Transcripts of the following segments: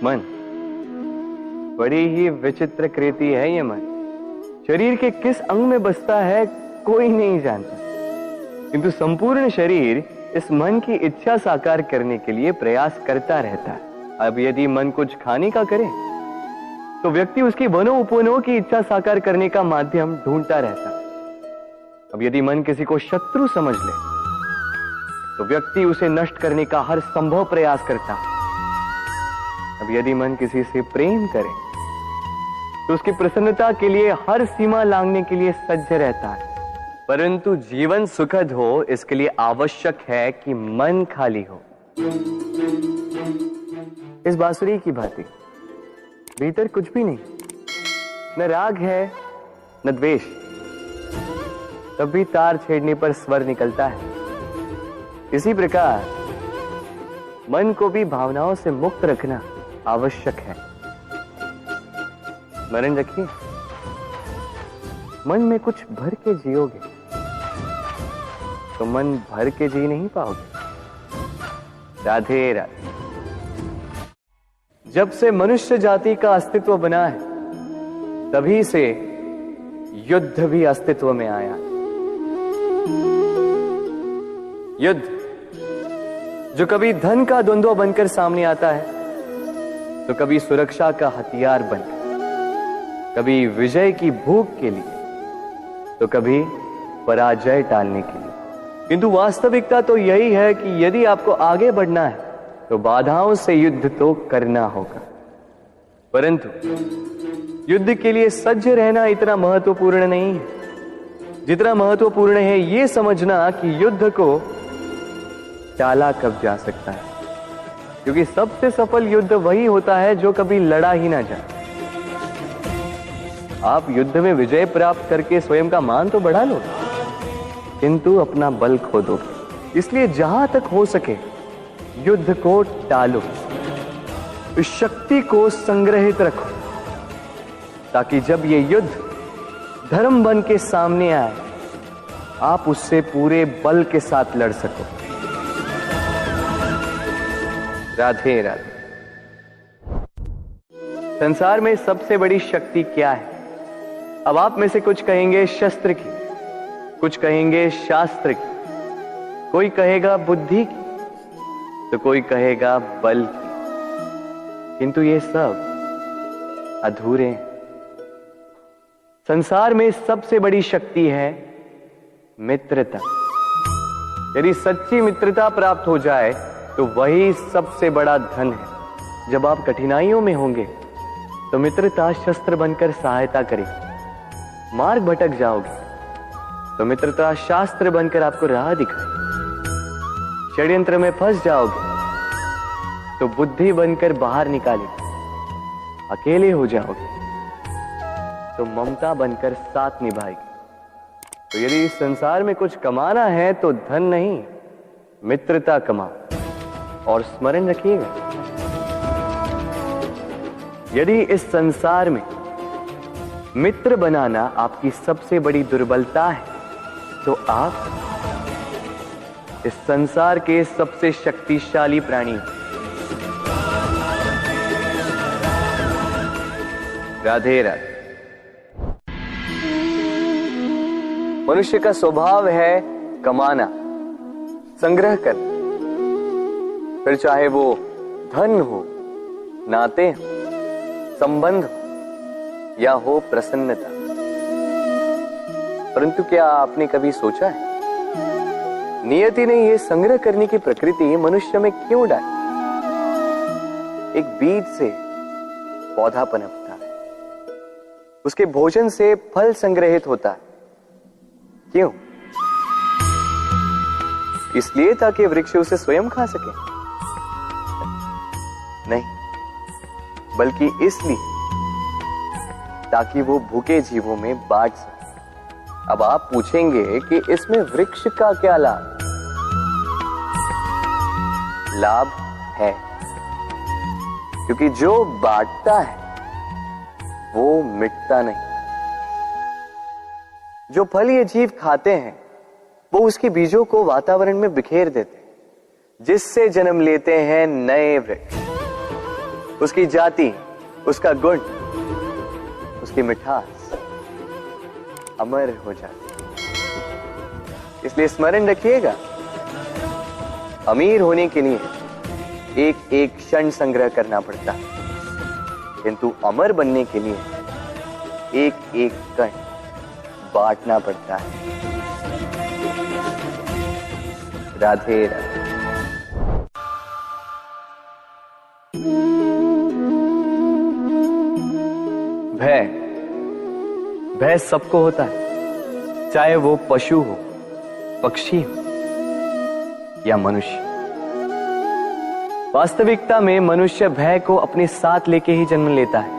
मन बड़ी ही विचित्र कृति है। ये मन शरीर के किस अंग में बसता है कोई नहीं जानता, किंतु संपूर्ण शरीर इस मन की इच्छा साकार करने के लिए प्रयास करता रहता है। अब यदि मन कुछ खाने का करे तो व्यक्ति उसकी वनो उपवनों की इच्छा साकार करने का माध्यम ढूंढता रहता है। अब यदि मन किसी को शत्रु समझ ले तो व्यक्ति उसे नष्ट करने का हर संभव प्रयास करता है। अब यदि मन किसी से प्रेम करे तो उसकी प्रसन्नता के लिए हर सीमा लांघने के लिए सज्ज रहता है। परंतु जीवन सुखद हो इसके लिए आवश्यक है कि मन खाली हो। इस बांसुरी की भांति भीतर कुछ भी नहीं, न राग है न द्वेष, तब भी तार छेड़ने पर स्वर निकलता है। इसी प्रकार मन को भी भावनाओं से मुक्त रखना आवश्यक है। स्मरण रखिए, मन में कुछ भर के जियोगे तो मन भर के जी नहीं पाओगे। राधे राधे। जब से मनुष्य जाति का अस्तित्व बना है तभी से युद्ध भी अस्तित्व में आया। युद्ध जो कभी धन का द्वंद्व बनकर सामने आता है तो कभी सुरक्षा का हथियार बनकर, कभी विजय की भूख के लिए तो कभी पराजय टालने के लिए। किंतु वास्तविकता तो यही है कि यदि आपको आगे बढ़ना है तो बाधाओं से युद्ध तो करना होगा। परंतु युद्ध के लिए सज्ज रहना इतना महत्वपूर्ण नहीं है जितना महत्वपूर्ण है यह समझना कि युद्ध को टाला कब जा सकता है, क्योंकि सबसे सफल युद्ध वही होता है जो कभी लड़ा ही ना जाए। आप युद्ध में विजय प्राप्त करके स्वयं का मान तो बढ़ा लो, किंतु अपना बल खो दोगे। इसलिए जहां तक हो सके युद्ध को टालो, इस शक्ति को संग्रहित रखो, ताकि जब ये युद्ध धर्म बन के सामने आए आप उससे पूरे बल के साथ लड़ सको। राधे राधे। संसार में सबसे बड़ी शक्ति क्या है? अब आप में से कुछ कहेंगे शस्त्र की, कुछ कहेंगे शास्त्र की, कोई कहेगा बुद्धि की, तो कोई कहेगा बल की। किंतु ये सब अधूरे हैं। संसार में सबसे बड़ी शक्ति है मित्रता। यदि सच्ची मित्रता प्राप्त हो जाए तो वही सबसे बड़ा धन है। जब आप कठिनाइयों में होंगे तो मित्रता शस्त्र बनकर सहायता करेगी। मार्ग भटक जाओगे तो मित्रता शास्त्र बनकर आपको राह दिखाए। षड्यंत्र में फंस जाओगे तो बुद्धि बनकर बाहर निकालेगी। अकेले हो जाओगे तो ममता बनकर साथ निभाएगी। तो यदि इस संसार में कुछ कमाना है तो धन नहीं, मित्रता कमाओ। और स्मरण रखिएगा, यदि इस संसार में मित्र बनाना आपकी सबसे बड़ी दुर्बलता है तो आप इस संसार के सबसे शक्तिशाली प्राणी। राधे राधे। मनुष्य का स्वभाव है कमाना, संग्रह करना, फिर चाहे वो धन हो, नाते हो, संबंध हो या हो प्रसन्नता। परंतु क्या आपने कभी सोचा है नियति ने यह संग्रह करने की प्रकृति मनुष्य में क्यों डाली? एक बीज से पौधा पनपता है, उसके भोजन से फल संग्रहित होता है। क्यों? इसलिए ताकि वृक्ष उसे स्वयं खा सके? नहीं, बल्कि इसलिए ताकि वो भूखे जीवों में बांट सके। अब आप पूछेंगे कि इसमें वृक्ष का क्या लाभ? लाभ है, क्योंकि जो बांटता है वो मिटता नहीं। जो फल ये जीव खाते हैं वो उसके बीजों को वातावरण में बिखेर देते हैं, जिससे जन्म लेते हैं नए वृक्ष। उसकी जाति, उसका गुण, उसकी मिठास अमर हो जाती। इसलिए स्मरण रखिएगा, अमीर होने के लिए एक एक क्षण संग्रह करना पड़ता है, किंतु अमर बनने के लिए एक एक कण बांटना पड़ता है। राधे राधे। भय, भय सबको होता है, चाहे वो पशु हो, पक्षी हो या मनुष्य। वास्तविकता में मनुष्य भय को अपने साथ लेके ही जन्म लेता है।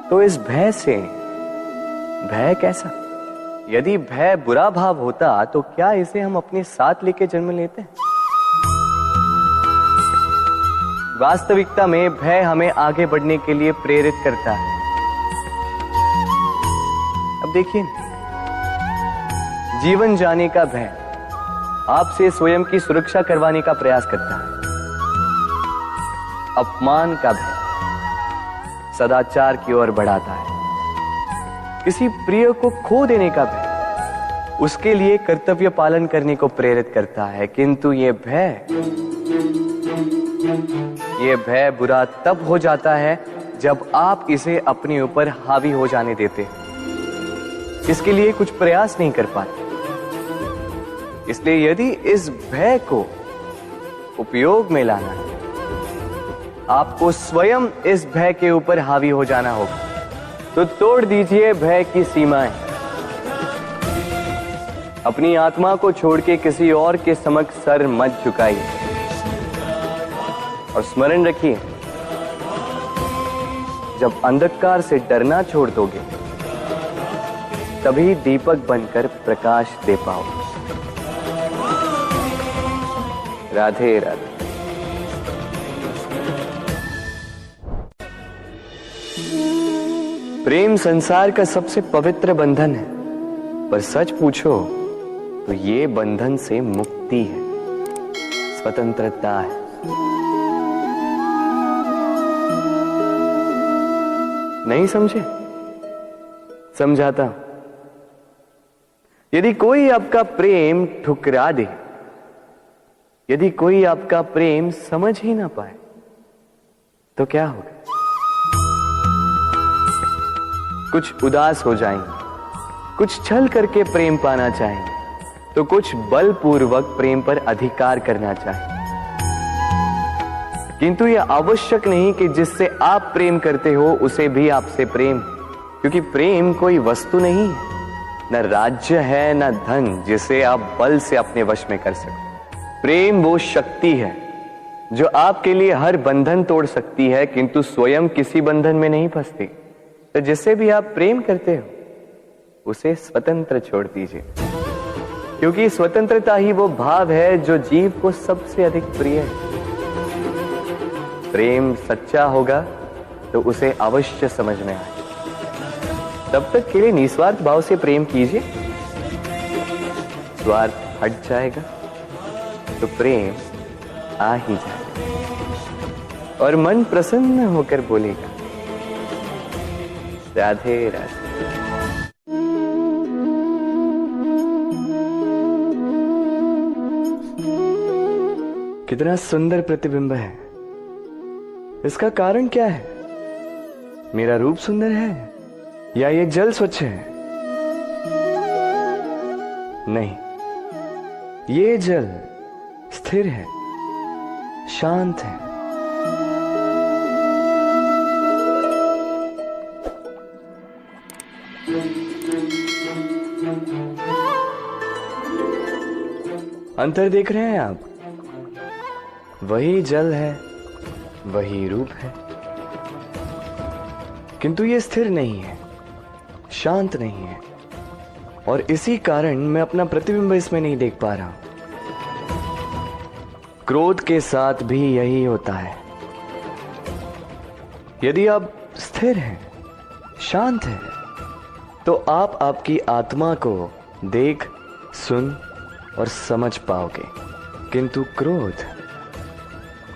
तो इस भय से, भय कैसा? यदि भय बुरा भाव होता तो क्या इसे हम अपने साथ लेके जन्म लेते हैं? वास्तविकता में भय हमें आगे बढ़ने के लिए प्रेरित करता है। अब देखिए, जीवन जाने का भय आपसे स्वयं की सुरक्षा करवाने का प्रयास करता है। अपमान का भय सदाचार की ओर बढ़ाता है। किसी प्रिय को खो देने का भय उसके लिए कर्तव्य पालन करने को प्रेरित करता है। किंतु ये भय बुरा तब हो जाता है जब आप इसे अपने ऊपर हावी हो जाने देते हैं, इसके लिए कुछ प्रयास नहीं कर पाते। इसलिए यदि इस भय को उपयोग में लाना है, आपको स्वयं इस भय के ऊपर हावी हो जाना होगा। तो तोड़ दीजिए भय की सीमाएं। अपनी आत्मा को छोड़ के किसी और के समक्ष सर मत झुकाइए और स्मरण रखिए, जब अंधकार से डरना छोड़ दोगे तभी दीपक बनकर प्रकाश दे पाओगे। राधे राधे। प्रेम संसार का सबसे पवित्र बंधन है, पर सच पूछो तो ये बंधन से मुक्ति है, स्वतंत्रता है। नहीं समझे? समझाता हूं। यदि कोई आपका प्रेम ठुकरा दे, यदि कोई आपका प्रेम समझ ही ना पाए, तो क्या होगा? कुछ उदास हो जाएंगे, कुछ छल करके प्रेम पाना चाहेंगे, तो कुछ बलपूर्वक प्रेम पर अधिकार करना चाहेंगे। किंतु यह आवश्यक नहीं कि जिससे आप प्रेम करते हो उसे भी आपसे प्रेम, क्योंकि प्रेम कोई वस्तु नहीं है, न राज्य है, न धन जिसे आप बल से अपने वश में कर सको। प्रेम वो शक्ति है जो आपके लिए हर बंधन तोड़ सकती है, किंतु स्वयं किसी बंधन में नहीं फंसती। तो जिससे भी आप प्रेम करते हो उसे स्वतंत्र छोड़ दीजिए, क्योंकि स्वतंत्रता ही वो भाव है जो जीव को सबसे अधिक प्रिय है। प्रेम सच्चा होगा तो उसे अवश्य समझ में आए। तब तक के लिए निस्वार्थ भाव से प्रेम कीजिए, स्वार्थ हट जाएगा तो प्रेम आ ही जाएगा और मन प्रसन्न होकर बोलेगा, राधे राधे। कितना सुंदर प्रतिबिंब है। इसका कारण क्या है? मेरा रूप सुंदर है या ये जल स्वच्छ है? नहीं, ये जल स्थिर है, शांत है। अंतर देख रहे हैं आप? वही जल है, वही रूप है, किंतु ये स्थिर नहीं है, शांत नहीं है, और इसी कारण मैं अपना प्रतिबिंब इसमें नहीं देख पा रहा हूं। क्रोध के साथ भी यही होता है। यदि आप स्थिर हैं, शांत हैं, तो आप आपकी आत्मा को देख, सुन और समझ पाओगे, किंतु क्रोध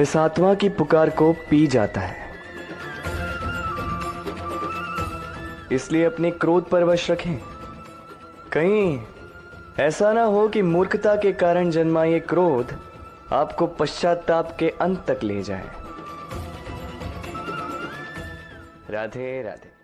इस आत्मा की पुकार को पी जाता है। इसलिए अपने क्रोध पर वश रखें। कहीं ऐसा ना हो कि मूर्खता के कारण जन्मा ये क्रोध आपको पश्चाताप के अंत तक ले जाए। राधे राधे।